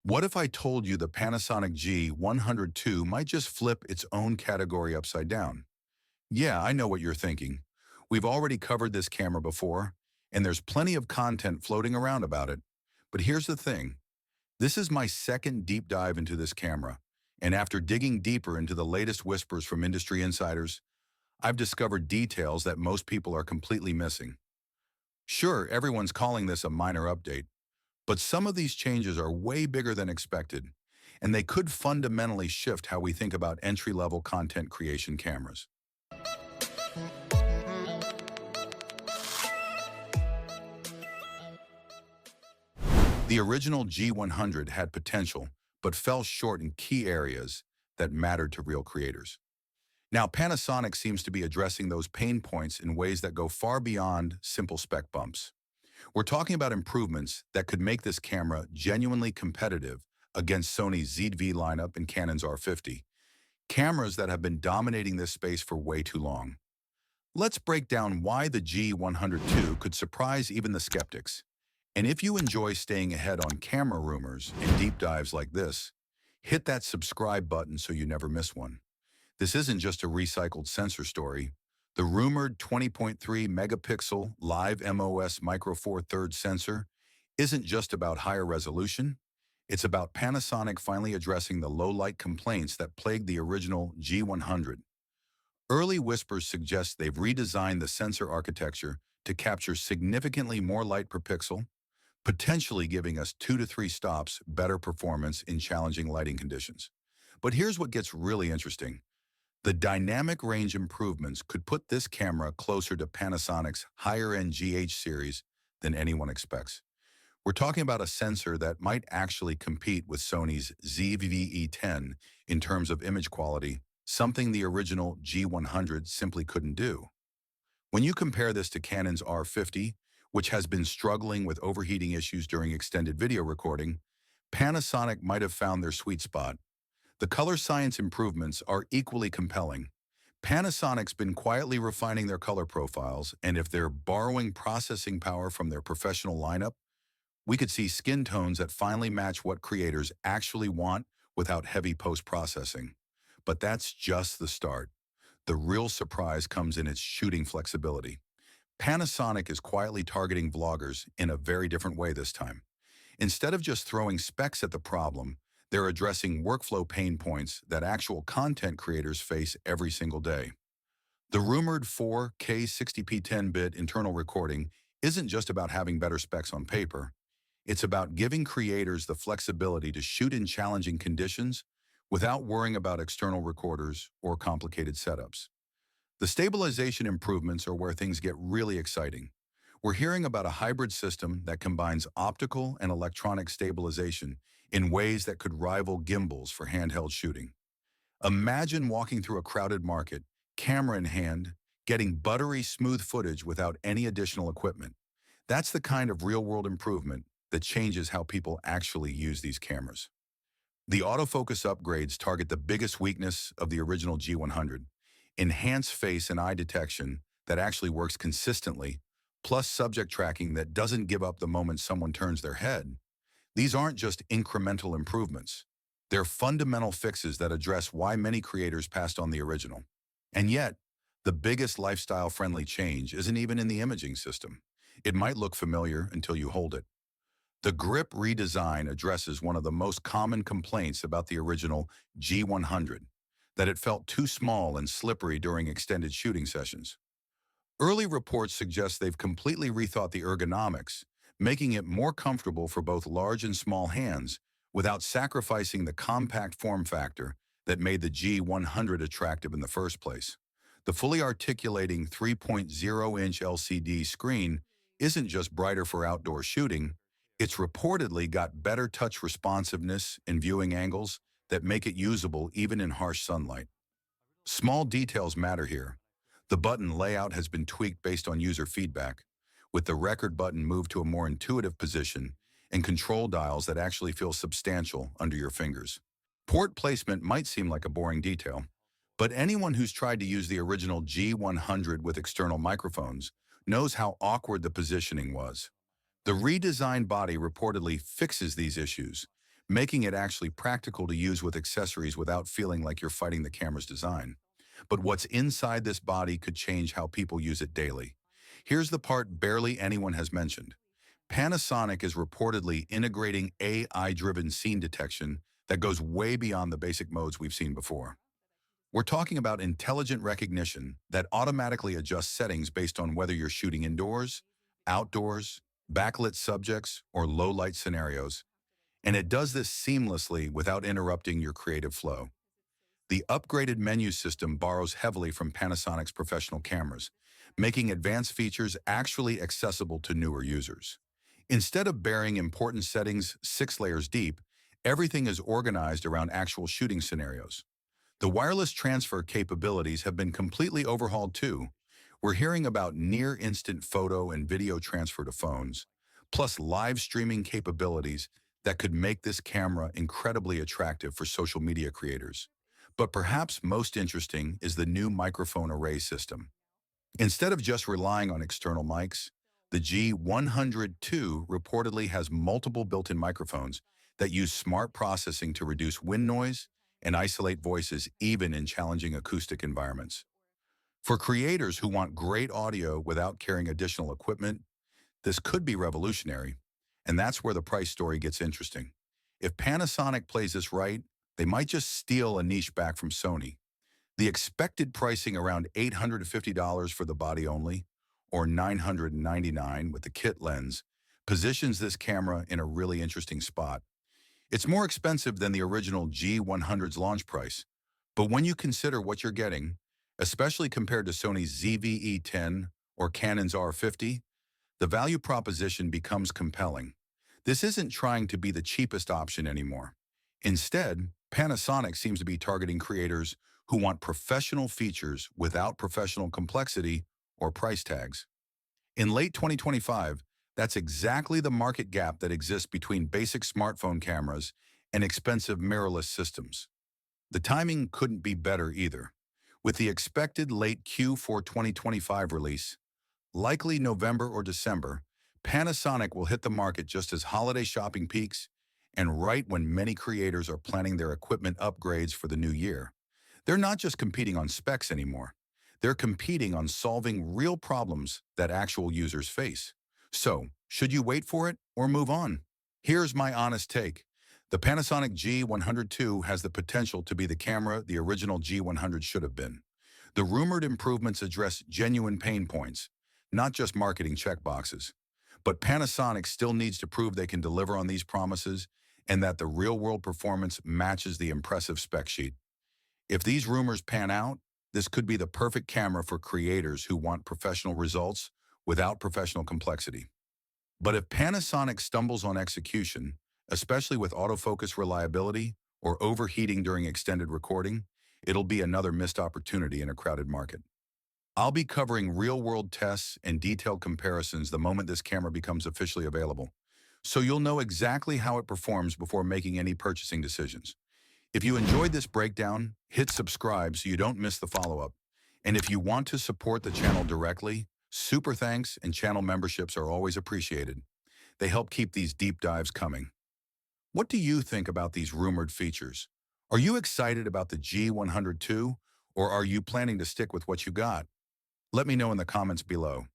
What if I told you the Panasonic G100 II might just flip its own category upside down? Yeah, I know what you're thinking. We've already covered this camera before, and there's plenty of content floating around about it. But here's the thing. This is my second deep dive into this camera, and after digging deeper into the latest whispers from industry insiders, I've discovered details that most people are completely missing. Sure, everyone's calling this a minor update, but some of these changes are way bigger than expected, and they could fundamentally shift how we think about entry-level content creation cameras. The original G100 had potential, but fell short in key areas that mattered to real creators. Now, Panasonic seems to be addressing those pain points in ways that go far beyond simple spec bumps. We're talking about improvements that could make this camera genuinely competitive against Sony's ZV lineup and Canon's R50, cameras that have been dominating this space for way too long. Let's break down why the G100 II could surprise even the skeptics. And if you enjoy staying ahead on camera rumors and deep dives like this, hit that subscribe button so you never miss one. This isn't just a recycled sensor story. The rumored 20.3 megapixel live MOS Micro Four Thirds sensor isn't just about higher resolution. It's about Panasonic finally addressing the low light complaints that plagued the original G100. Early whispers suggest they've redesigned the sensor architecture to capture significantly more light per pixel, potentially giving us 2 to 3 stops better performance in challenging lighting conditions. But here's what gets really interesting. The dynamic range improvements could put this camera closer to Panasonic's higher-end GH series than anyone expects. We're talking about a sensor that might actually compete with Sony's ZV-E10 in terms of image quality, something the original G100 simply couldn't do. When you compare this to Canon's R50, which has been struggling with overheating issues during extended video recording, Panasonic might have found their sweet spot. The color science improvements are equally compelling. Panasonic's been quietly refining their color profiles, and if they're borrowing processing power from their professional lineup, we could see skin tones that finally match what creators actually want without heavy post-processing. But that's just the start. The real surprise comes in its shooting flexibility. Panasonic is quietly targeting vloggers in a very different way this time. Instead of just throwing specs at the problem, they're addressing workflow pain points that actual content creators face every single day. The rumored 4K 60p 10-bit internal recording isn't just about having better specs on paper. It's about giving creators the flexibility to shoot in challenging conditions without worrying about external recorders or complicated setups. The stabilization improvements are where things get really exciting. We're hearing about a hybrid system that combines optical and electronic stabilization in ways that could rival gimbals for handheld shooting. Imagine walking through a crowded market, camera in hand, getting buttery smooth footage without any additional equipment. That's the kind of real-world improvement that changes how people actually use these cameras. The autofocus upgrades target the biggest weakness of the original G100, enhanced face and eye detection that actually works consistently, plus subject tracking that doesn't give up the moment someone turns their head. These aren't just incremental improvements. They're fundamental fixes that address why many creators passed on the original. And yet, the biggest lifestyle-friendly change isn't even in the imaging system. It might look familiar until you hold it. The grip redesign addresses one of the most common complaints about the original G100, that it felt too small and slippery during extended shooting sessions. Early reports suggest they've completely rethought the ergonomics, making it more comfortable for both large and small hands without sacrificing the compact form factor that made the G100 attractive in the first place. The fully articulating 3.0-inch LCD screen isn't just brighter for outdoor shooting, it's reportedly got better touch responsiveness and viewing angles that make it usable even in harsh sunlight. Small details matter here. The button layout has been tweaked based on user feedback, with the record button moved to a more intuitive position and control dials that actually feel substantial under your fingers. Port placement might seem like a boring detail, but anyone who's tried to use the original G100 with external microphones knows how awkward the positioning was. The redesigned body reportedly fixes these issues, making it actually practical to use with accessories without feeling like you're fighting the camera's design. But what's inside this body could change how people use it daily. Here's the part barely anyone has mentioned. Panasonic is reportedly integrating AI-driven scene detection that goes way beyond the basic modes we've seen before. We're talking about intelligent recognition that automatically adjusts settings based on whether you're shooting indoors, outdoors, backlit subjects, or low-light scenarios, and it does this seamlessly without interrupting your creative flow. The upgraded menu system borrows heavily from Panasonic's professional cameras, making advanced features actually accessible to newer users. Instead of burying important settings 6 layers deep, everything is organized around actual shooting scenarios. The wireless transfer capabilities have been completely overhauled too. We're hearing about near-instant photo and video transfer to phones, plus live streaming capabilities that could make this camera incredibly attractive for social media creators. But perhaps most interesting is the new microphone array system. Instead of just relying on external mics, the G100 II reportedly has multiple built-in microphones that use smart processing to reduce wind noise and isolate voices even in challenging acoustic environments. For creators who want great audio without carrying additional equipment, this could be revolutionary, and that's where the price story gets interesting. If Panasonic plays this right, they might just steal a niche back from Sony. The expected pricing around $850 for the body only, or $999 with the kit lens, positions this camera in a really interesting spot. It's more expensive than the original G100's launch price, but when you consider what you're getting, especially compared to Sony's ZV-E10 or Canon's R50, the value proposition becomes compelling. This isn't trying to be the cheapest option anymore. Instead, Panasonic seems to be targeting creators who want professional features without professional complexity or price tags. In late 2025, that's exactly the market gap that exists between basic smartphone cameras and expensive mirrorless systems. The timing couldn't be better either. With the expected late Q4 2025 release, likely November or December, Panasonic will hit the market just as holiday shopping peaks and right when many creators are planning their equipment upgrades for the new year. They're not just competing on specs anymore. They're competing on solving real problems that actual users face. So, should you wait for it or move on? Here's my honest take. The Panasonic G100 II has the potential to be the camera the original G100 should have been. The rumored improvements address genuine pain points, not just marketing checkboxes. But Panasonic still needs to prove they can deliver on these promises and that the real-world performance matches the impressive spec sheet. If these rumors pan out, this could be the perfect camera for creators who want professional results without professional complexity. But if Panasonic stumbles on execution, especially with autofocus reliability or overheating during extended recording, it'll be another missed opportunity in a crowded market. I'll be covering real-world tests and detailed comparisons the moment this camera becomes officially available, so you'll know exactly how it performs before making any purchasing decisions. If you enjoyed this breakdown, hit subscribe so you don't miss the follow-up. And if you want to support the channel directly, super thanks and channel memberships are always appreciated. They help keep these deep dives coming. What do you think about these rumored features? Are you excited about the G100 II, or are you planning to stick with what you got? Let me know in the comments below.